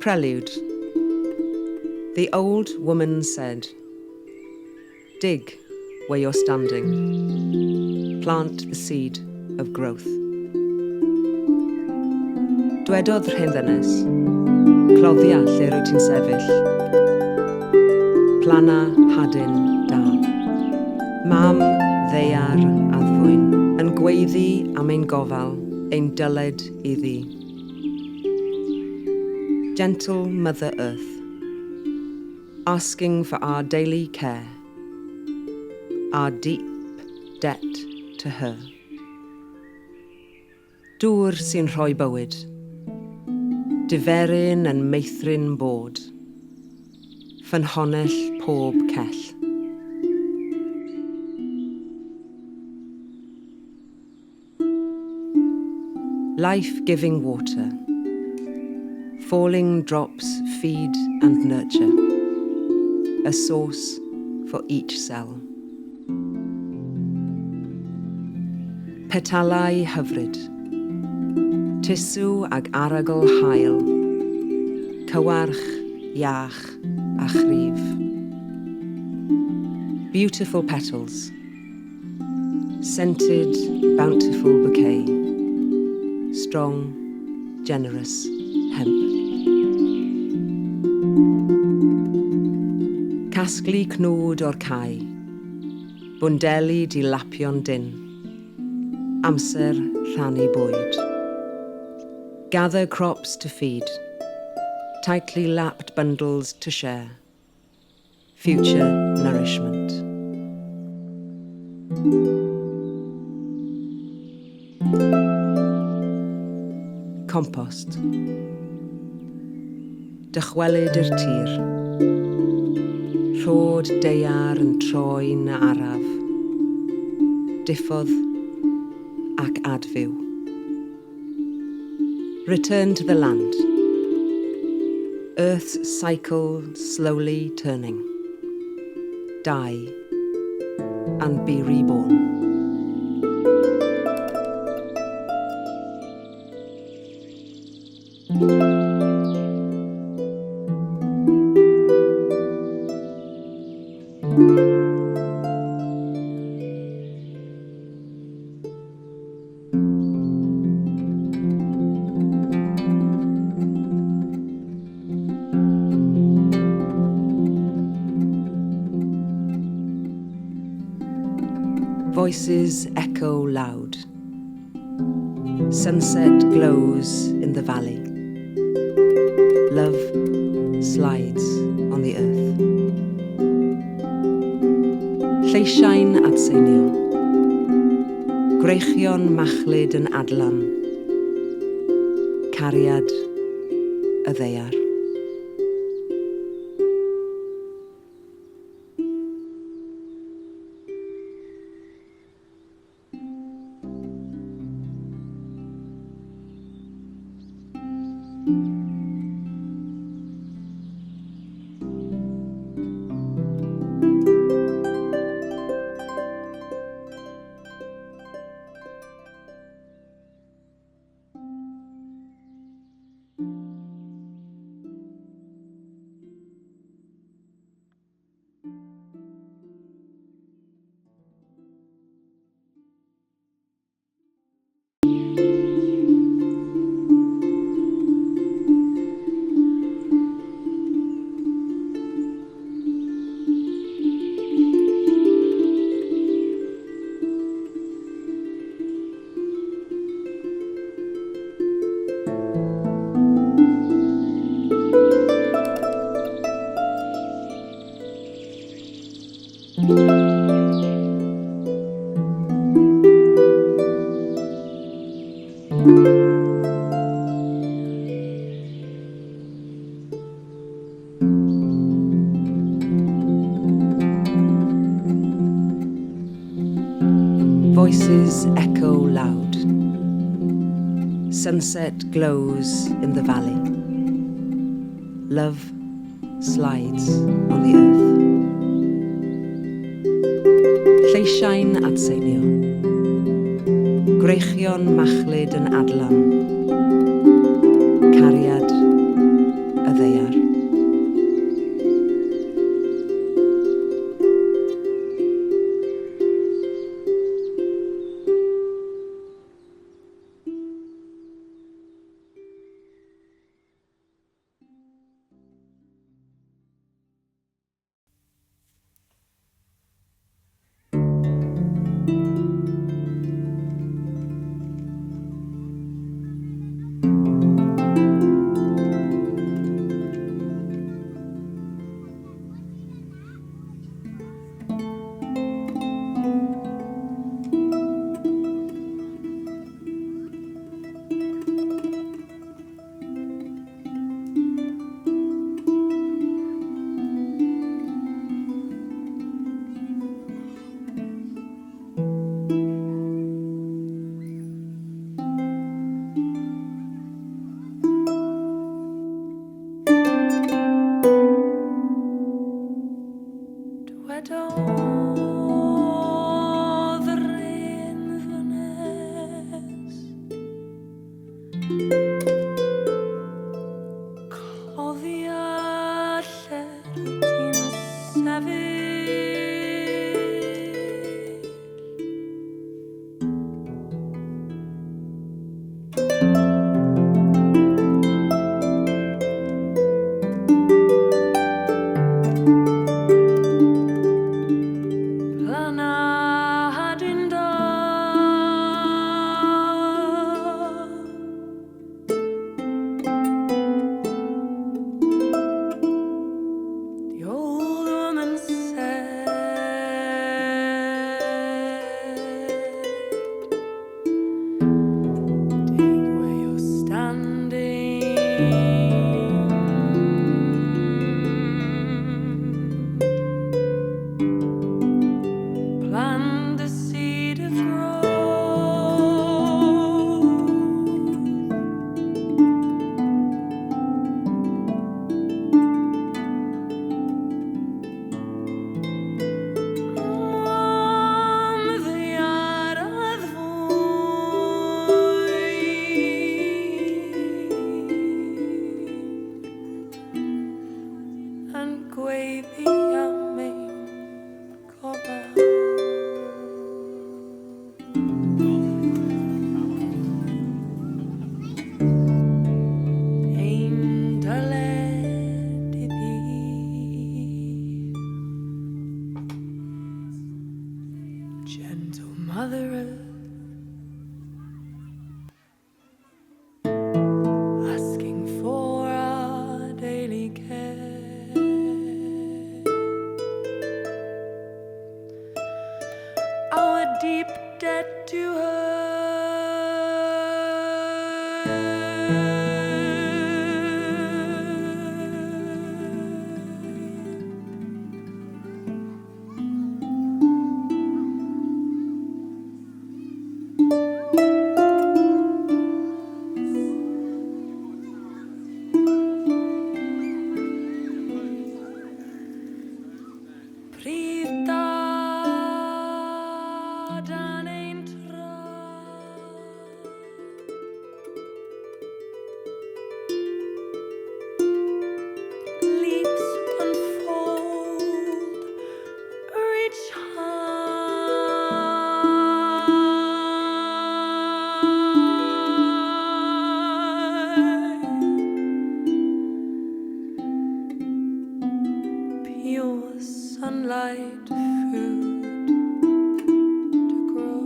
Prelude. The old woman said, "Dig where you're standing. Plant the seed of growth." Dwedodd rhen ddynes, cloddia lle rwyt ti'n sefyll. Plana hadyn da. Mam Ddaear a ddwyn, yn gweiddi am ein gofal, ein dyled iddi. Gentle Mother Earth, asking for our daily care, our deep debt to her. Dŵr sy'n rhoi bywyd, diferyn yn meithrin bod, ffynhonnell pob cell. Life-giving water, falling drops feed and nurture, a source for each cell. Petalau hyfryd, tisw ag arogl hael, cywarch, iach a chrif. Beautiful petals, scented, bountiful bouquet, strong, generous hemp. Casglu cnwd o'r cae, bwndeli di lapion dyn, amser rhannu bwyd. Gather crops to feed, tightly lapped bundles to share, future nourishment. Compost. Dychwelyd i'r tir. Rhod daear yn troi na araf. Diffodd ac adfyw. Return to the land. Earth's cycle slowly turning. Die and be reborn. Voices echo loud. Sunset glows in the valley. Love slides on the earth. Lleisiau'n adseinio. Gwreichion machlyd yn adlan. Cariad y ddaear. Voices echo loud. Sunset glows in the valley. Love slides on the earth. Lleisiau'n adseinio. Gwreichion machlyd yn adlan. Cariad y ddaear. Mother Earth, asking for our daily care. Our deep debt to her. Sunlight, food to grow.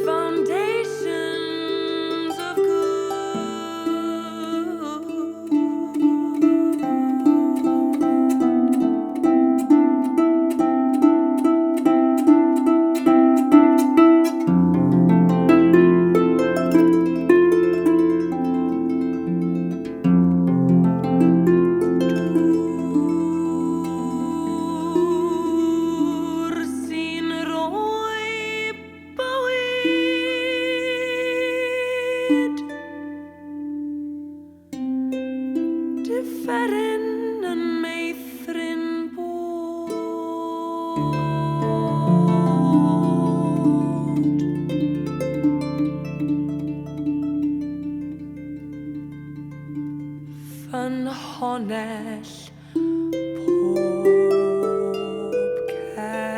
Foundations of different and meithrin bod. Fy honell pob cell.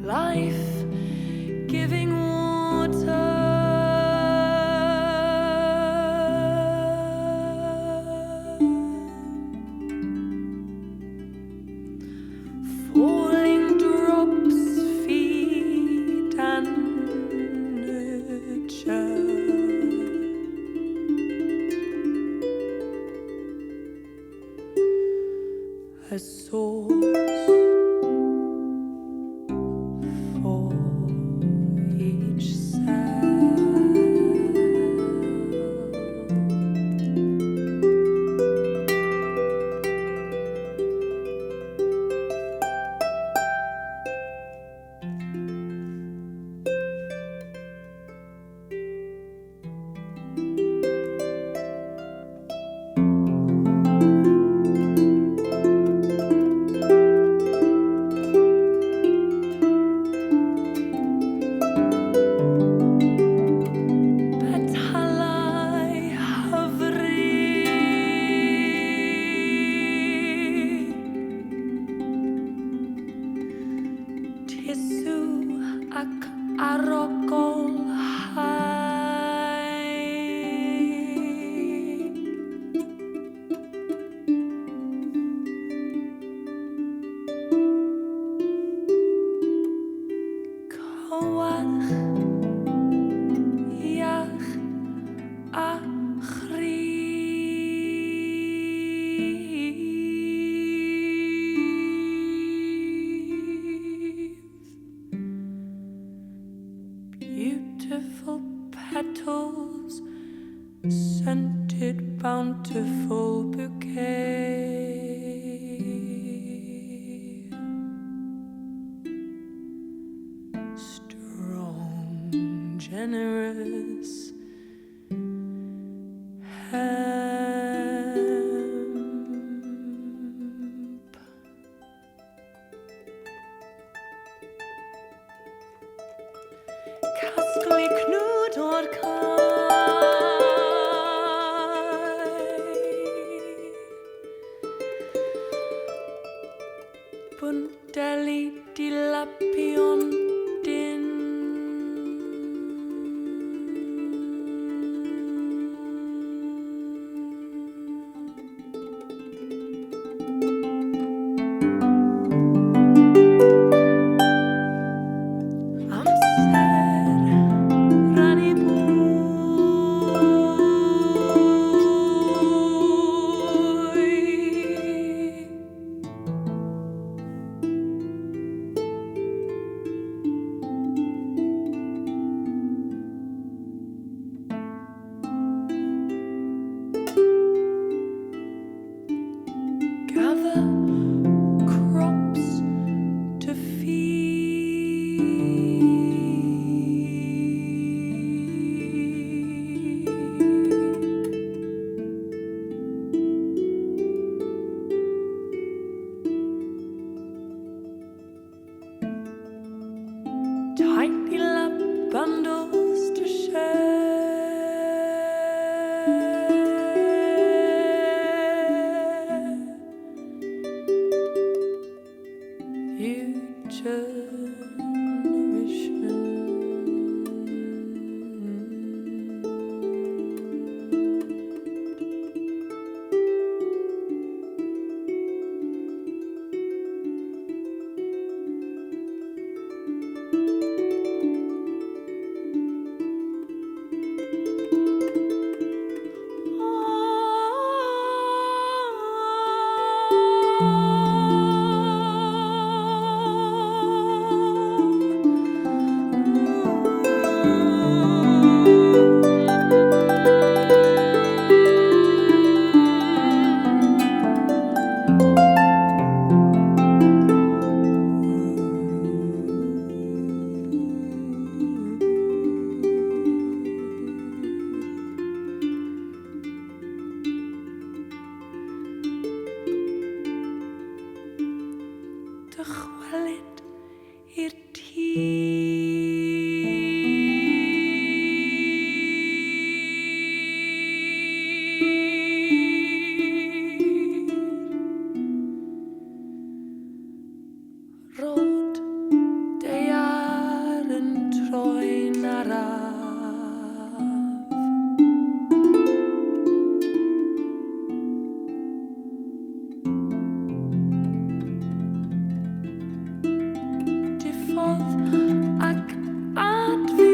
Life giving water, falling drops feed and nurture. A source for each cell. Ac arogol hai. Cywach, iach a beautiful petals, scented bountiful bouquet. Strong, generous hemp. Casglu knwd o'r cae. Bwnteli dilapion Paid I lappandós dy chweled i'r Rod Ddaear yn troi'n araf. Diffodd ac adfu.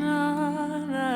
Na, na.